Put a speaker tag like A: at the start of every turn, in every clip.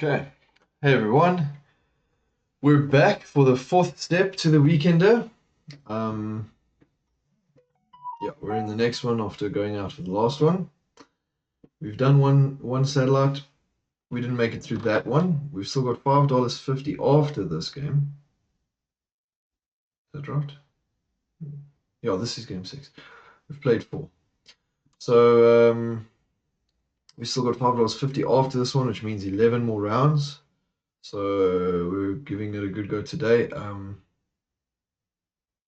A: Okay. Hey everyone. We're back for the fourth step to the weekender. Um, yeah, we're in the next one after going out for the last one. We've done one satellite. We didn't make it through that one. We've still got $5.50 after this game. Is that right? Yeah, this is game 6. We've played 4. So we still got $5.50 after this one, which means 11 more rounds. So we're giving it a good go today.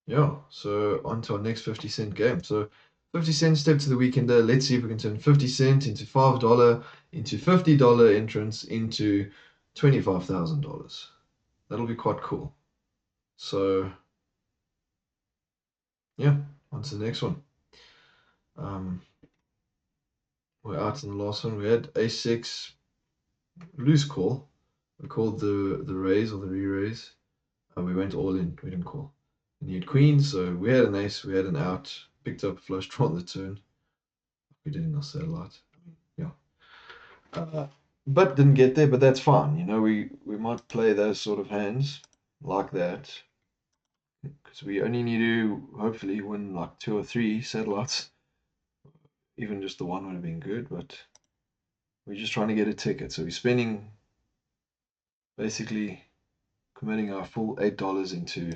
A: Yeah, so on to our next 50-cent game. So 50-cent step to the weekender. Let's see if we can turn 50 cent into $5 into $50 entrance into $25,000. That'll be quite cool. So yeah, on to the next one. We're out in the last one. We had a6 loose call. We called the raise or the re-raise. We went all in. We didn't call. And he had queen, so we had an ace. We had an out. Picked up a flush draw on the turn. We did in our satellite. Yeah. But didn't get there, but that's fine. You know, we might play those sort of hands like that because we only need to hopefully win like 2 or 3 satellites. Even just the one would have been good, but we're just trying to get a ticket. So we're spending basically committing our full $8 into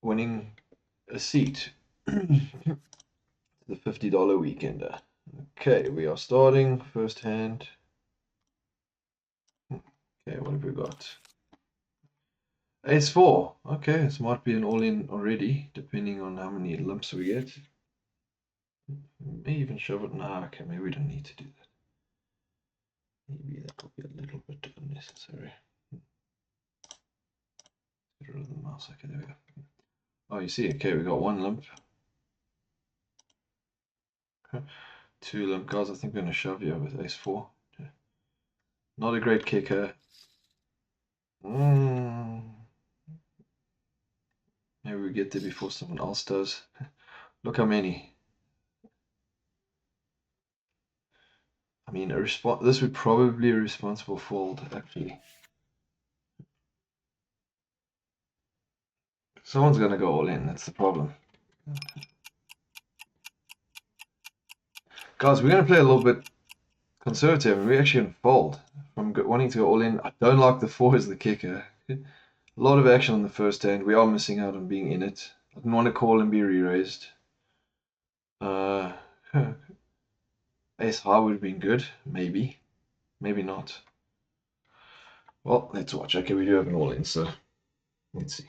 A: winning a seat to the $50 weekender. Okay, we are starting first hand. Okay, what have we got? Ace 4. Okay, this might be an all-in already, depending on how many limps we get. May even shove it. Nah, okay, maybe we don't need to do that. Maybe that will be a little bit unnecessary. Get rid of the mouse. Okay, there we go. Oh, you see, okay, we got 1 limp. Okay. 2 limp guys. I think we're going to shove here with Ace 4. Okay. Not a great kicker. Maybe we get there before someone else does. Look how many. I mean, this would probably be a responsible fold, actually. Someone's going to go all in, that's the problem. Guys, we're going to play a little bit conservative, and we're actually going to fold. From wanting to go all in, I don't like the 4 as the kicker. A lot of action on the first hand. We are missing out on being in it. I didn't want to call and be re-raised. Ace high would have been good, maybe. Maybe not. Well, let's watch. Okay, we do have an all in, so let's see.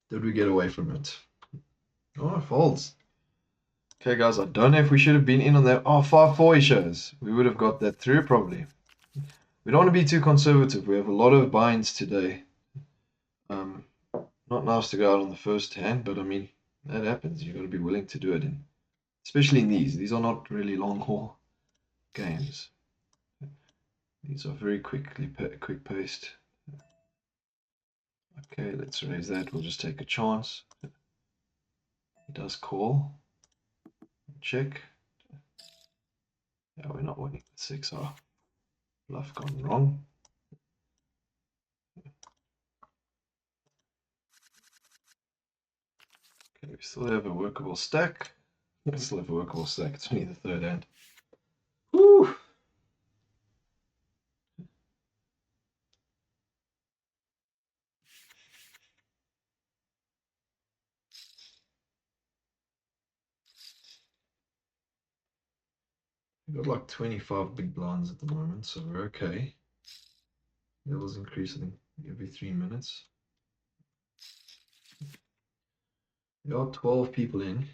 A: Did we get away from it? Oh, folds. Okay, guys, I don't know if we should have been in on that. Oh, 5-4 he shows. We would have got that through, probably. We don't want to be too conservative. We have a lot of binds today. Not nice to go out on the first hand, but I mean, that happens. You've got to be willing to do it, especially in these. These are not really long haul games. These are very quick paced. Okay, let's raise that. We'll just take a chance. He does call. Check. Yeah, we're not winning the 6R. Bluff gone wrong. Okay, we still have a workable stack. We still have a workable stack. It's only the third hand. Woo! We've got like 25 big blinds at the moment, so we're okay. Levels increasing every 3 minutes. There are 12 people in.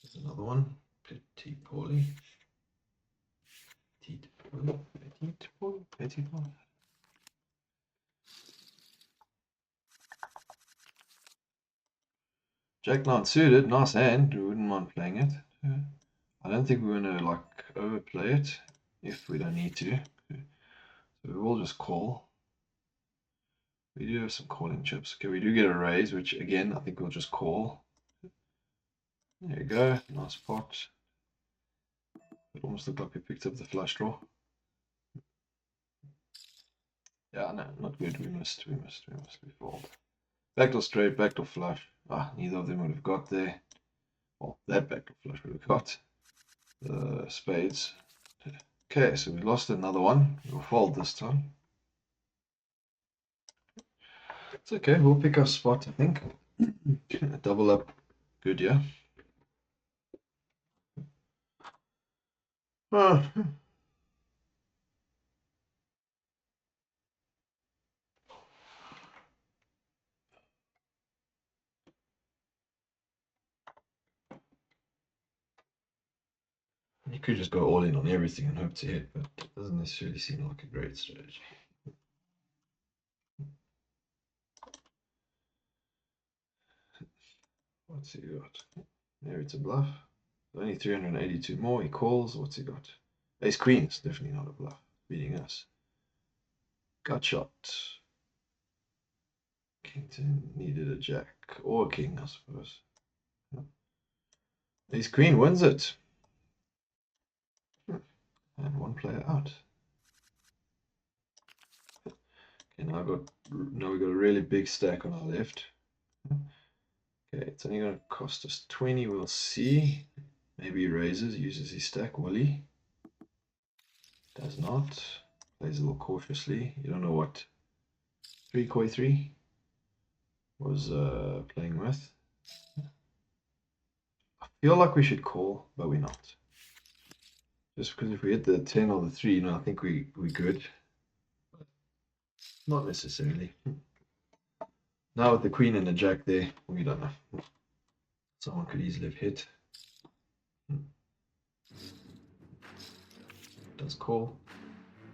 A: There's another one. Petit poorly. Petit poorly. Petit poorly. Petit poorly. Jack 9 suited. Nice hand. We wouldn't mind playing it. I don't think we're going to like overplay it if we don't need to. So we will just call. We do have some calling chips. Okay, we do get a raise, which again, I think we'll just call. There you go, nice pot. It almost looked like we picked up the flush draw. Yeah, no, not good. We missed. We fold. Backdoor straight, backdoor flush. Ah, neither of them would have got there. Well, that backdoor flush would have got the spades. Okay, so we lost another one. We'll fold this time. It's okay, we'll pick our spot, I think. Double up, good, yeah. You could just go all in on everything and hope to hit, but it doesn't necessarily seem like a great strategy. What's he got? There, it's a bluff. Only 382 more. He calls. What's he got? Ace queen is definitely not a bluff. Beating us. Gut shot. Kington needed a jack or a king, I suppose. Ace queen wins it. And one player out. Okay, now we got a really big stack on our left. Okay, it's only going to cost us 20. We'll see. Maybe he raises, uses his stack. Will he? Does not. Plays a little cautiously. You don't know what 3 koi 3 was playing with. I feel like we should call, but we're not. Just because if we hit the 10 or the 3, you know, I think we're good. But not necessarily. Now with the queen and the jack there, we don't know. Someone could easily have hit. Does call.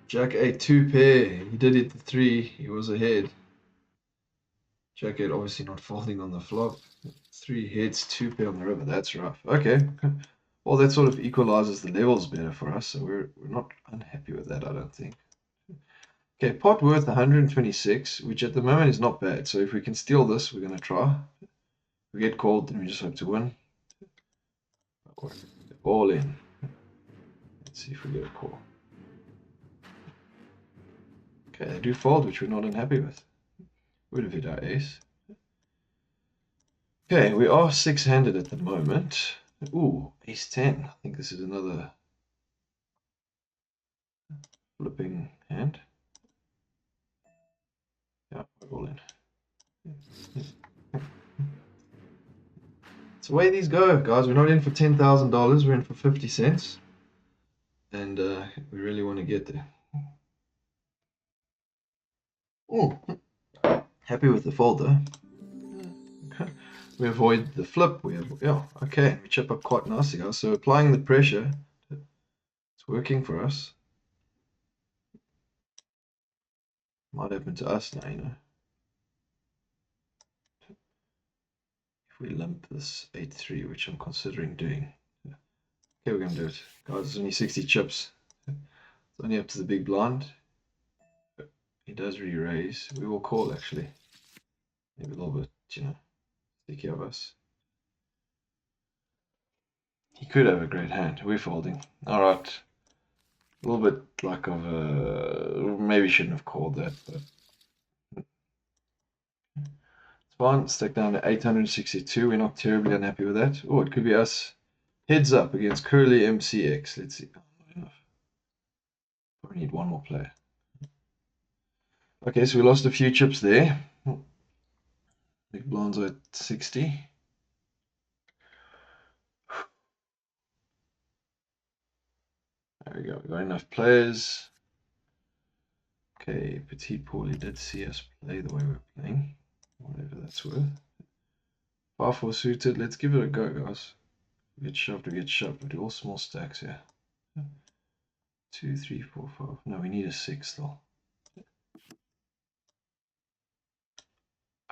A: Jack 8 2 pair. He did hit the 3. He was ahead. Jack 8 obviously not folding on the flop. 3 hits, 2 pair on the river. That's rough. Okay. Well, that sort of equalizes the levels better for us, so we're not unhappy with that, I don't think. Okay, pot worth 126, which at the moment is not bad. So if we can steal this, we're going to try. If we get called, then we just hope to win. All in. Let's see if we get a call. Okay, they do fold, which we're not unhappy with. Would have hit our ace. Okay, we are 6-handed at the moment. Ooh, ace 10. I think this is another flipping hand. Yeah, we're all in. It's the way these go, guys. We're not in for $10,000. We're in for 50 cents. And we really want to get there. Oh, happy with the fold though. Okay. We avoid the flip. Yeah, okay. We chip up quite nicely, guys. So applying the pressure, it's working for us. Might happen to us now, you know. If we limp this 8-3, which I'm considering doing. Okay, we're going to do it. Guys, it's only 60 chips. It's only up to the big blind. He does re-raise. We will call, actually. Maybe a little bit, you know, sticky of us. He could have a great hand. We're folding. Alright. A little bit like of a... Maybe shouldn't have called that, but... It's fine. Stack down to 862. We're not terribly unhappy with that. Oh, it could be us. Heads up against Curly MCX. Let's see. Oh, not enough. Probably need one more player. Okay, so we lost a few chips there. Big blinds are at 60. There we go. We've got enough players. Okay, Petit Paulie did see us play the way we're playing. Whatever that's worth. 5-4 suited. Let's give it a go, guys. We get shoved, we get shoved. We do all small stacks here. 2, 3, 4, 5. No, we need a 6 still.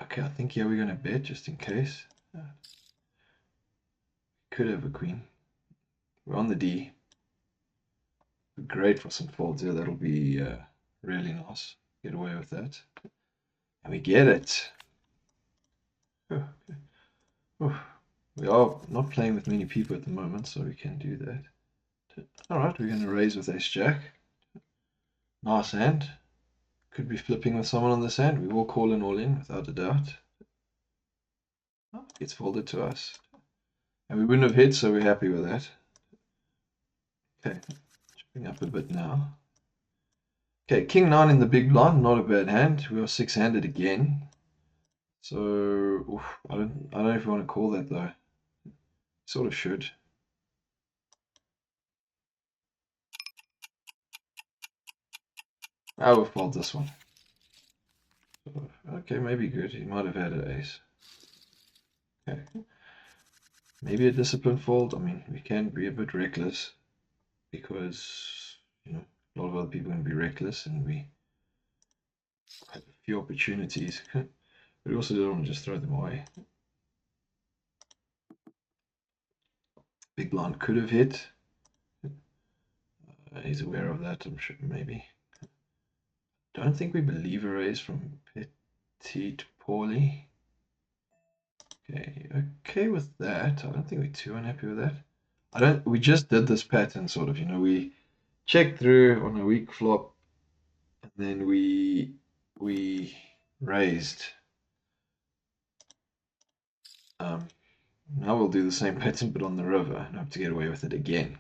A: Okay, I think yeah, we're gonna bet just in case. Could have a queen. We're on the D. Great for some folds here. That'll be really nice. Get away with that. And we get it. We are not playing with many people at the moment, so we can do that. Alright, we're going to raise with ace-jack. Nice hand. Could be flipping with someone on this hand. We will call in all in, without a doubt. Oh, gets folded to us. And we wouldn't have hit, so we're happy with that. Okay, chipping up a bit now. Okay, king 9 in the big blind, not a bad hand. We are six-handed again. So, oof, I don't know if you want to call that though. Sort of should. I will fold this one. Okay, maybe good. He might have had an ace. Okay. Maybe a discipline fold. I mean, we can be a bit reckless because, you know, a lot of other people are going to be reckless and we have a few opportunities. But we also don't want to just throw them away. Big blind could have hit. He's aware of that, I'm sure, maybe. Don't think we believe a raise from Petite Paulie. Okay with that. I don't think we're too unhappy with that. We just did this pattern sort of, you know, we checked through on a weak flop and then we raised. Now we'll do the same pattern but on the river and hope to get away with it again.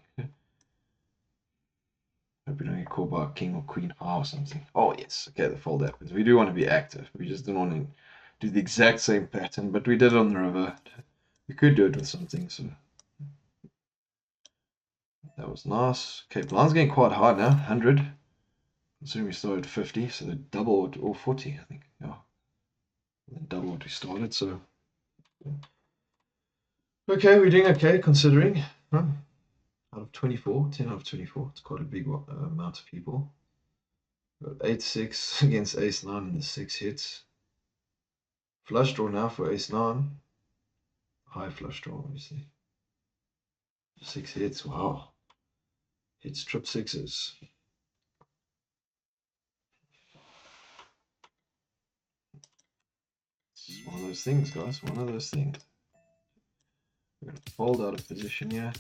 A: Hope we don't get caught by a king or queen high or something. Oh yes, okay, the fold happens. We do want to be active. We just don't want to do the exact same pattern, but we did it on the river. We could do it with something, so that was nice. Okay, blind's getting quite high now, 100. Considering we started 50, so they double or 40, I think. Yeah, double what we started. So okay, we're doing okay considering. Huh? Out of 24, 10 out of 24. It's quite a big amount of people. Got 8-6 against ace-9 and the 6 hits. Flush draw now for ace-9. High flush draw, obviously. 6 hits, wow. Hits trip sixes. It's one of those things, guys. One of those things. We're going to fold out of position here.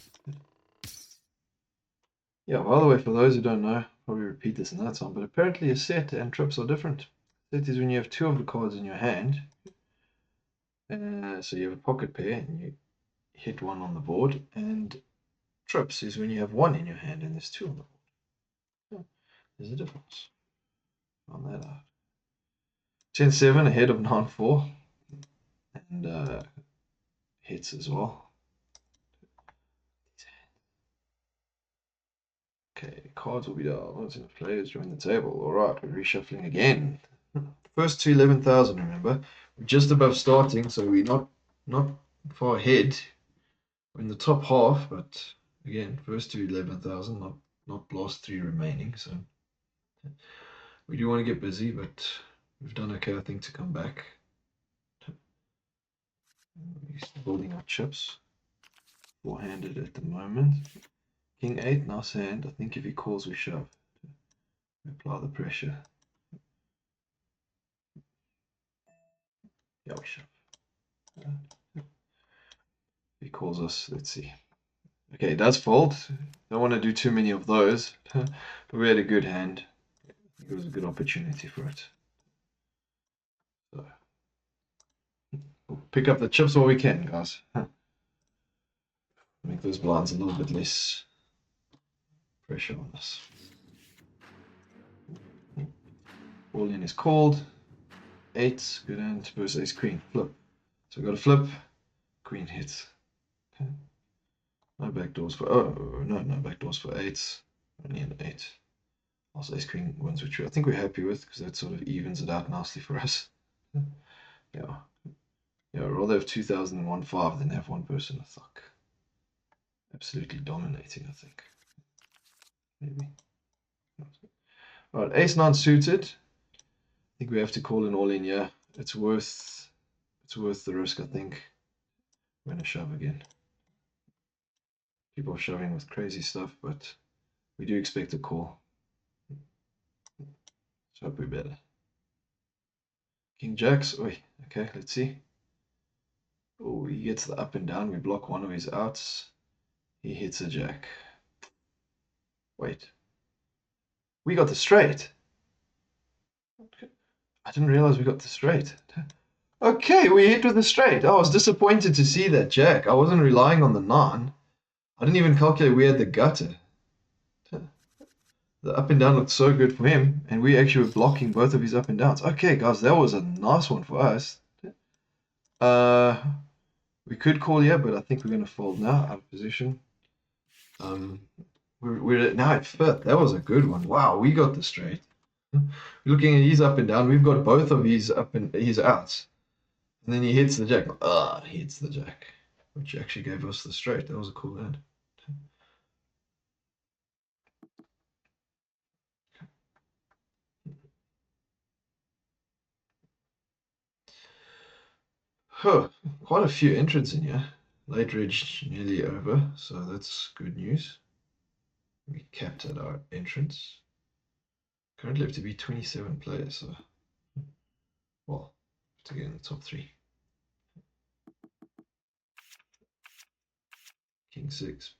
A: Yeah, by the way, for those who don't know, probably repeat this another time, but apparently a set and trips are different. Set is when you have 2 of the cards in your hand. So you have a pocket pair and you hit 1 on the board, and trips is when you have 1 in your hand and there's 2 on the board. Yeah, there's a difference. On that out. 10-7 ahead of 9-4 and hits as well. Okay, cards will be dealt. What's in the players join the table? Alright, we're reshuffling again. First to 11,000, remember. We're just above starting, so we're not far ahead. We're in the top half, but again, first to 11,000, not last 3 remaining. So we do want to get busy, but we've done okay, I think, to come back. We're building our chips. Four-handed at the moment. King 8, nice hand. I think if he calls, we shove. We apply the pressure. Yeah, we shove. If he calls us, let's see. Okay, it does fold. Don't want to do too many of those, but we had a good hand. It was a good opportunity for it. So we'll pick up the chips while we can, guys. Make those blinds a little bit less pressure on us. All in is called. 8, good hand versus ace queen. Flip. So we got a flip. Queen hits. Okay. No backdoors for no backdoors for 8s. Only an 8. Also ace queen wins, which I think we're happy with because that sort of evens it out nicely for us. Yeah. Yeah, I'd rather have 2001-5 than have one person a thuck. Absolutely dominating, I think. Maybe. Alright, ace-9 suited. I think we have to call an all-in, yeah. It's worth the risk, I think. We're gonna shove again. People are shoving with crazy stuff, but we do expect a call. So hope we're better. King jacks. Oi, okay, let's see. Oh, he gets the up and down. We block one of his outs. He hits a jack. Wait. We got the straight. I didn't realize we got the straight. Okay, we hit with the straight. I was disappointed to see that jack. I wasn't relying on the 9. I didn't even calculate we had the gutter. The up and down looked so good for him, and we actually were blocking both of his up and downs. Okay, guys, that was a nice one for us. We could call here, but I think we're going to fold now, out of position. We're now at 5th. That was a good one. Wow, we got the straight. Looking at his up and down, we've got both of his up and his outs. And then he hits the jack. He hits the jack, which actually gave us the straight. That was a cool hand. Huh, quite a few entrants in here. Late Ridge nearly over, so that's good news. We capped at our entrance. Currently have to be 27 players, so well, to get in the top 3. King 6,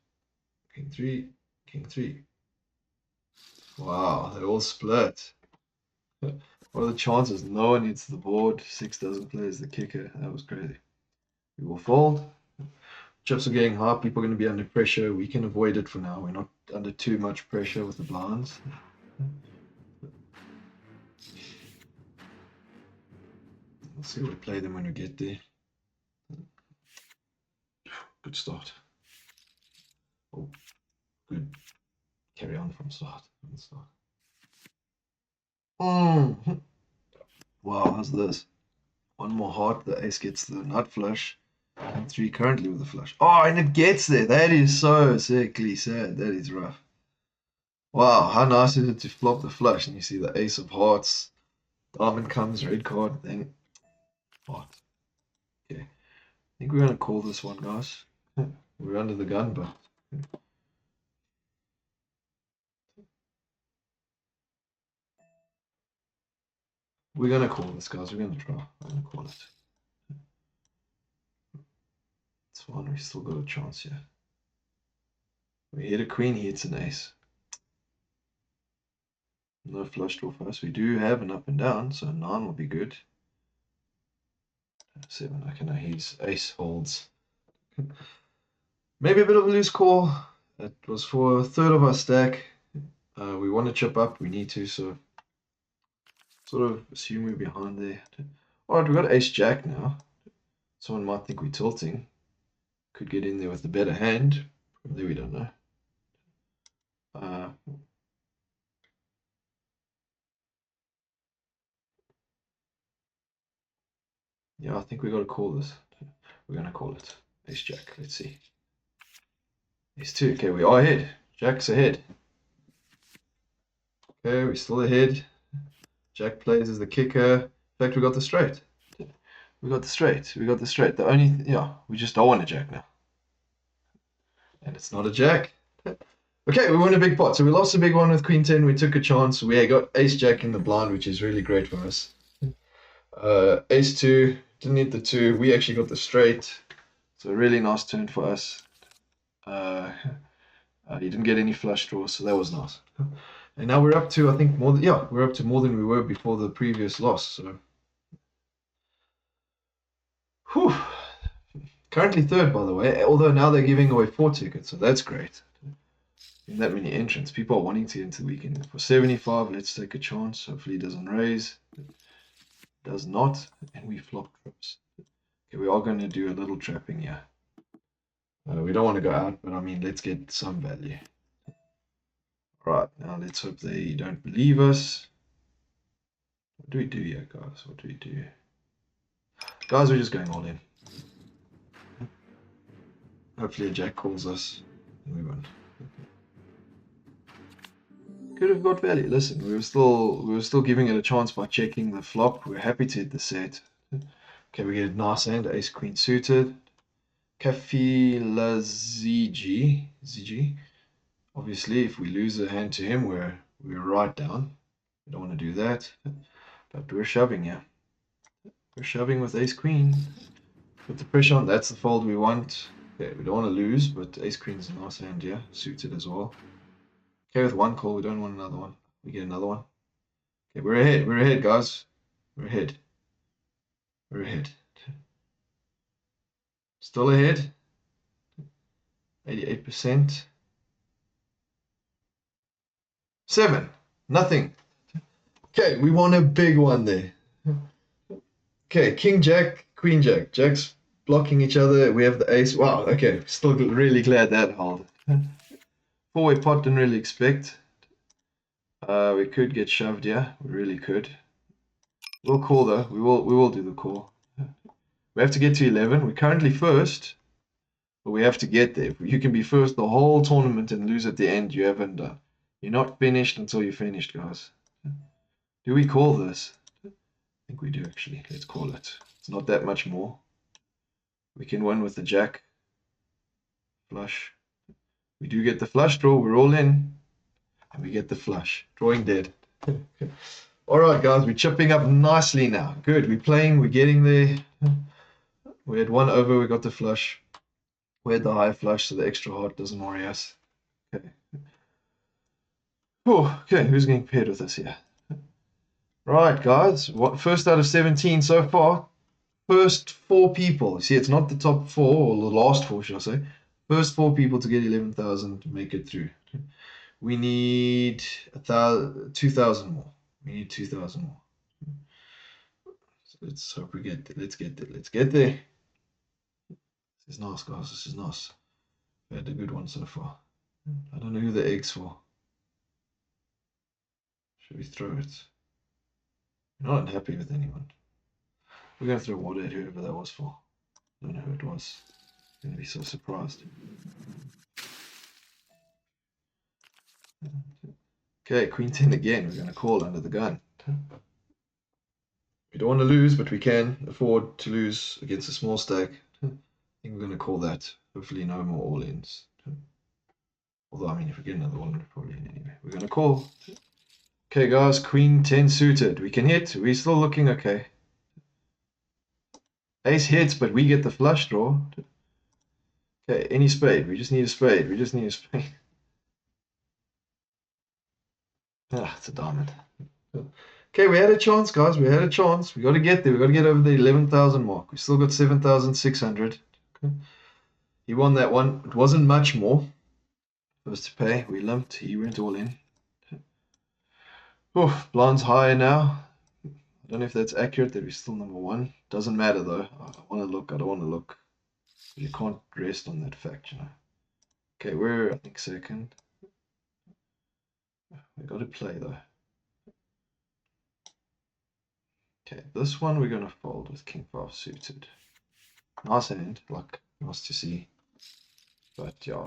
A: King 3, King 3. Wow, they all split. What are the chances? No one hits the board. 6 doesn't play as the kicker. That was crazy. We will fold. Chips are getting high. People are going to be under pressure. We can avoid it for now. We're not under too much pressure with the blinds. We'll see what we play them when we get there. Good start. Oh, good. Carry on from start. Wow, how's this? One more heart. The ace gets the nut flush. And 3 currently with the flush. Oh, and it gets there. That is so sickly sad. That is rough. Wow, how nice is it to flop the flush and you see the ace of hearts. Diamond comes, red card, then heart. Okay. I think we're going to call this one, guys. We're under the gun, but we're going to call this, guys. We're going to try. I'm going to call it. It's fine. We still got a chance here. We hit a queen. He hits an ace. No flush draw for us. We do have an up and down, so 9 will be good. 7. Okay, now his ace holds. Maybe a bit of a loose call. It was for a third of our stack. We want to chip up. We need to, so sort of assume we're behind there. Alright, we've got ace jack now. Someone might think we're tilting. Could get in there with a better hand. From there we don't know. Yeah, I think we got to call this. We're going to call it ace jack. Let's see. Ace 2. Okay, we are ahead. Jack's ahead. Okay, we're still ahead. Jack plays as the kicker. In fact, we got the straight. We got the straight. We got the straight. The only, we just don't want a jack now. And it's not a jack. Okay, we won a big pot. So we lost a big one with Queen 10. We took a chance. We got ace jack in the blind, which is really great for us. Ace 2, didn't hit the 2. We actually got the straight. So a really nice turn for us. He didn't get any flush draws, so that was nice. And now we're up to, I think, more than, we're up to more than we were before the previous loss. So, whew. Currently 3rd, by the way, although now they're giving away 4 tickets, so that's great. In that many entrants, people are wanting to get into the weekend. For 75, let's take a chance. Hopefully it doesn't raise. Does not, and we flop trips. Okay, we are going to do a little trapping here. We don't want to go out, but I mean, let's get some value. Right, now let's hope they don't believe us. What do we do here, guys? What do we do? Guys, we're just going all in. Hopefully a jack calls us and we win. Could have got value. Listen, we were still giving it a chance by checking the flop. We're happy to hit the set. Okay, we get a nice hand, ace queen suited. Kafi ZG. Obviously, if we lose a hand to him, we're right down. We don't want to do that. But we're shoving here. We're shoving with ace queen. Put the pressure on. That's the fold we want. Okay, we don't want to lose, but ace queen's a nice hand, yeah. Suited as well. Okay, with one call, we don't want another one. We get another one. Okay, we're ahead. We're ahead, guys. We're ahead. We're ahead. Still ahead. 88%. 7. Nothing. Okay, we want a big one there. Okay, king, jack, queen, jack. Jack's blocking each other. We have the ace. Wow, okay. Still really glad that held. Four-way pot, didn't really expect. We could get shoved, yeah. We really could. We'll call though. We will do the call. We have to get to 11. We're currently first, but we have to get there. You can be first the whole tournament and lose at the end. You haven't done. You're not finished until you're finished, guys. Do we call this? I think we do actually. Let's call it. It's not that much more. We can win with the jack. Flush. We do get the flush draw. We're all in. And we get the flush. Drawing dead. All right, guys. We're chipping up nicely now. Good. We're playing. We're getting there. We had one over. We got the flush. We had the high flush, so the extra hard doesn't worry us. Okay. Oh, okay. Who's getting paired with us here? Right, guys. First out of 17 so far. First 4 people. See, it's not the top 4, or the last 4, should I say. First 4 people to get 11,000 to make it through. We need 2,000 more. We need 2,000 more. So let's hope we get there. Let's get there. Let's get there. This is nice, guys. This is nice. We had a good one so far. I don't know who the egg's for. Should we throw it? We're not happy with anyone. We're going to throw water at whoever that was for. I don't know who it was. I'm going to be so surprised. Okay, queen 10 again. We're going to call under the gun. We don't want to lose, but we can afford to lose against a small stack. I think we're going to call that. Hopefully no more all-ins. Although, I mean, if we get another one, we're probably in anyway. We're going to call. Okay, guys, queen 10 suited. We can hit. We're still looking okay. Ace hits, but we get the flush draw. Okay, any spade. We just need a spade. We just need a spade. Ah, it's a diamond. Okay, we had a chance, guys. We had a chance. We got to get there. We got to get over the 11,000 mark. We still got 7,600. Okay. He won that one. It wasn't much more. First to pay. We limped. He went all in. Oh, blind's higher now. I don't know if that's accurate that we're still number 1. Doesn't matter though. I want to look. I don't want to look. You can't rest on that fact, you know. Okay, we're I think second. We got to play though. Okay, this one we're going to fold with king 5 suited. Nice hand, like nice to see. But yeah,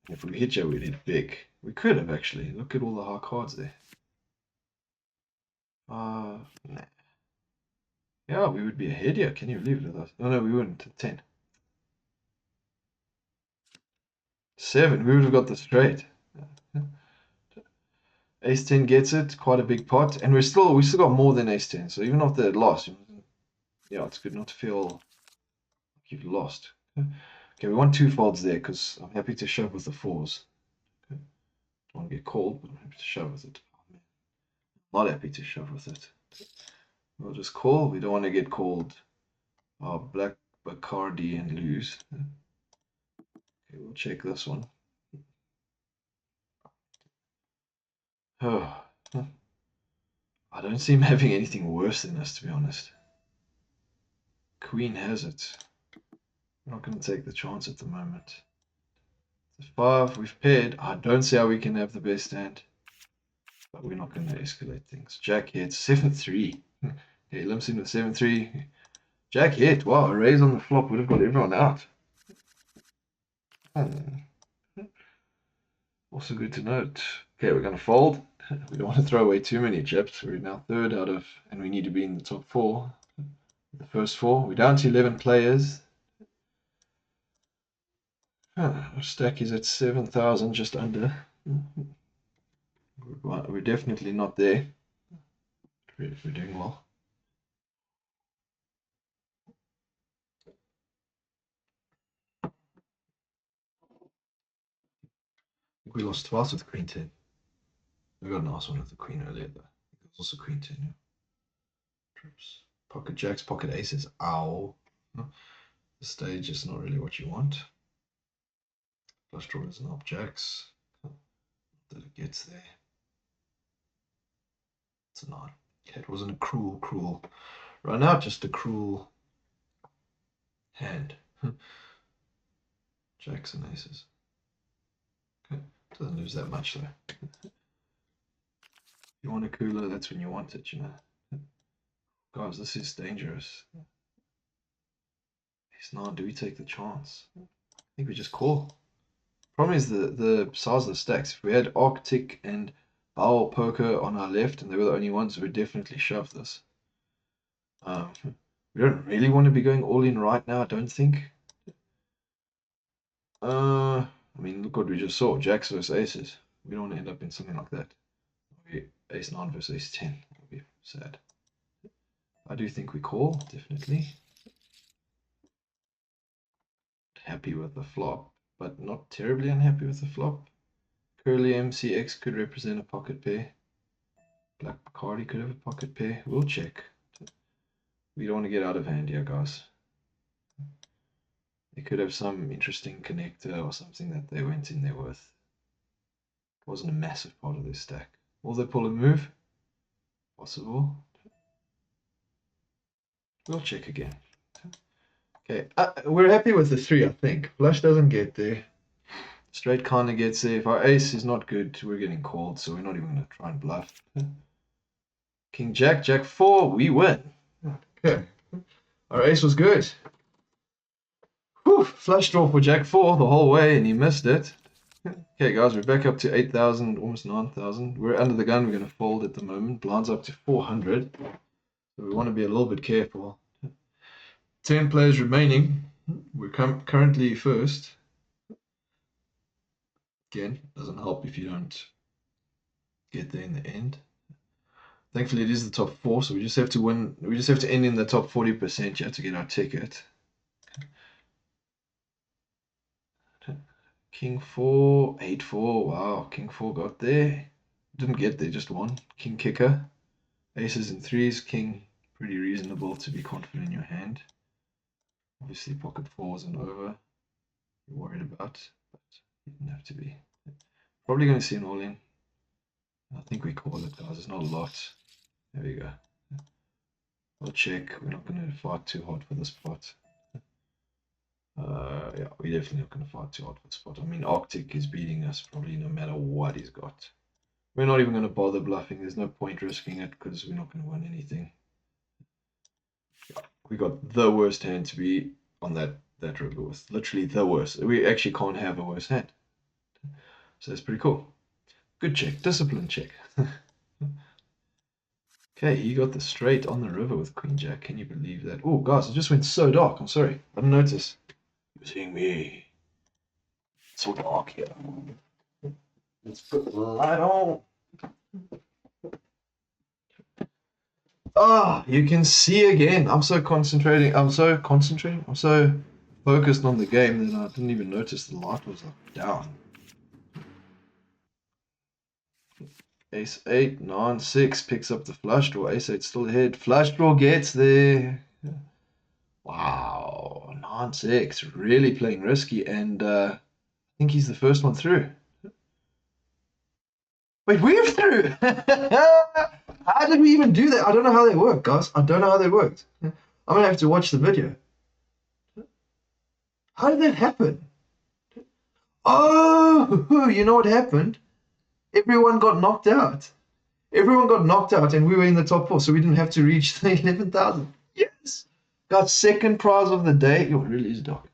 A: if we hit you, we'd hit big. We could have actually. Look at all the high cards there. Nah. Yeah, we would be ahead here. Can you believe it with us? Oh no, we wouldn't. 10. 7. We would have got the straight. Ace 10 gets it. Quite a big pot, and we still got more than ace 10. So even after that loss, yeah, it's good not to feel like you've lost. Okay, we want 2 folds there because I'm happy to shove with the 4s. Okay. Don't want to get called, but I'm happy to shove with it. Not happy to shove with it. We'll just call. We don't want to get called Black Bacardi and lose. Okay, we'll check this one. Oh, I don't see him having anything worse than this, to be honest. Queen has it. I'm not going to take the chance at the moment. The 5, we've paired. I don't see how we can have the best hand. But we're not going to escalate things. Jack hits 7-3. Okay, limps in with 7-3. Jack hit. Wow, a raise on the flop would have got everyone out. Also good to note. Okay, we're going to fold. We don't want to throw away too many chips. We're now 3rd out of, and we need to be in the top 4. The first 4. We're down to 11 players. Our stack is at 7,000, just under. We're definitely not there. We're doing well. we lost twice with Queen 10. We got a nice one with the Queen earlier, though. It was also Queen 10, yeah. Trips. Pocket Jacks, Pocket Aces. Ow. The stage is not really what you want. Flush draws and up Jacks. That it gets there. It's a 9. Okay, it wasn't a cruel run out, just a cruel hand. Jacks and aces. Okay, doesn't lose that much though. You want a cooler, that's when you want it, you know. Guys, this is dangerous. Ace 9, do we take the chance? I think we just call. Problem is the size of the stacks. If we had Arctic and Bowl Poker on our left and they were the only ones, we'd definitely shove this. We don't really want to be going all in right now, I don't think. I mean, look what we just saw. Jacks versus aces. We don't want to end up in something like that. Ace 9 versus ace 10. That would be sad. I do think we call, definitely. Happy with the flop, but not terribly unhappy with the flop. Curly MCX could represent a pocket pair. Black Bacardi could have a pocket pair. We'll check. We don't want to get out of hand here, guys. They could have some interesting connector or something that they went in there with. It wasn't a massive part of their stack. Will they pull a move? Possible. We'll check again. Okay, we're happy with the 3, I think. Flush doesn't get there. Straight kind of gets there. If our ace is not good, we're getting called, so we're not even going to try and bluff. King Jack, Jack 4, we win. Okay, our ace was good. Whew, flush draw for Jack 4 the whole way, and he missed it. Okay, guys, we're back up to 8,000, almost 9,000. We're under the gun. We're going to fold at the moment. Blinds up to 400. So we want to be a little bit careful. 10 players remaining. We're currently first. Again, doesn't help if you don't get there in the end. Thankfully, it is the top 4, so we just have to win. We just have to end in the top 40%. You have to get our ticket. King 4, 8-4. Wow, King 4 got there. Didn't get there, just won. King kicker. Aces and 3s. King, pretty reasonable to be confident in your hand. Obviously, pocket 4s and over. You're worried about, but you didn't have to be. Probably going to see an all-in. I think we call it, guys. It's not a lot. There we go. We'll check. We're not going to fight too hard for this pot. Yeah, we're definitely not going to fight too hard for this pot. I mean, Arctic is beating us probably no matter what he's got. We're not even going to bother bluffing. There's no point risking it because we're not going to win anything. Yeah, we got the worst hand to be on that river with. Literally the worst. We actually can't have a worse hand. So that's pretty cool. Good check. Discipline check. Okay, he got the straight on the river with Queen Jack. Can you believe that? Oh, guys, it just went so dark. I'm sorry. I didn't notice. You're seeing me. It's so dark here. Let's put the light on. Ah, you can see again. I'm so concentrating. I'm so focused on the game that I didn't even notice the light was like down. Ace 8, 9, 6 picks up the flush draw. Ace 8 still ahead. Flush draw gets there. Wow, 9, 6. Really playing risky, and I think he's the first one through. Wait, we're through! How did we even do that? I don't know how they work, guys. I don't know how they worked. I'm going to have to watch the video. How did that happen? Oh, you know what happened? Everyone got knocked out. Everyone got knocked out, and we were in the top 4, so we didn't have to reach the 11,000. Yes! Got second prize of the day. Oh, it really is dark.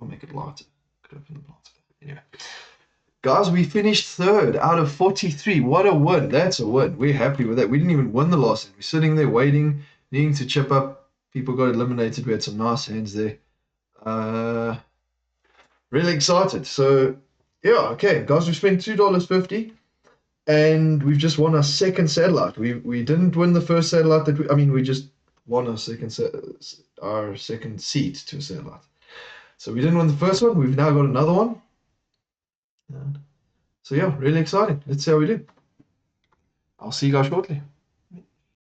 A: I'll make it lighter. Could open the blinds. Anyway. Guys, we finished third out of 43. What a win. That's a win. We're happy with that. We didn't even win the last hand. We're sitting there waiting, needing to chip up. People got eliminated. We had some nice hands there. Really excited. So, yeah, okay. Guys, we spent $2.50. And we've just won our second satellite. We didn't win the first satellite we just won our second seat to a satellite. So we didn't win the first one. We've now got another one. So yeah, really exciting. Let's see how we do. I'll see you guys shortly.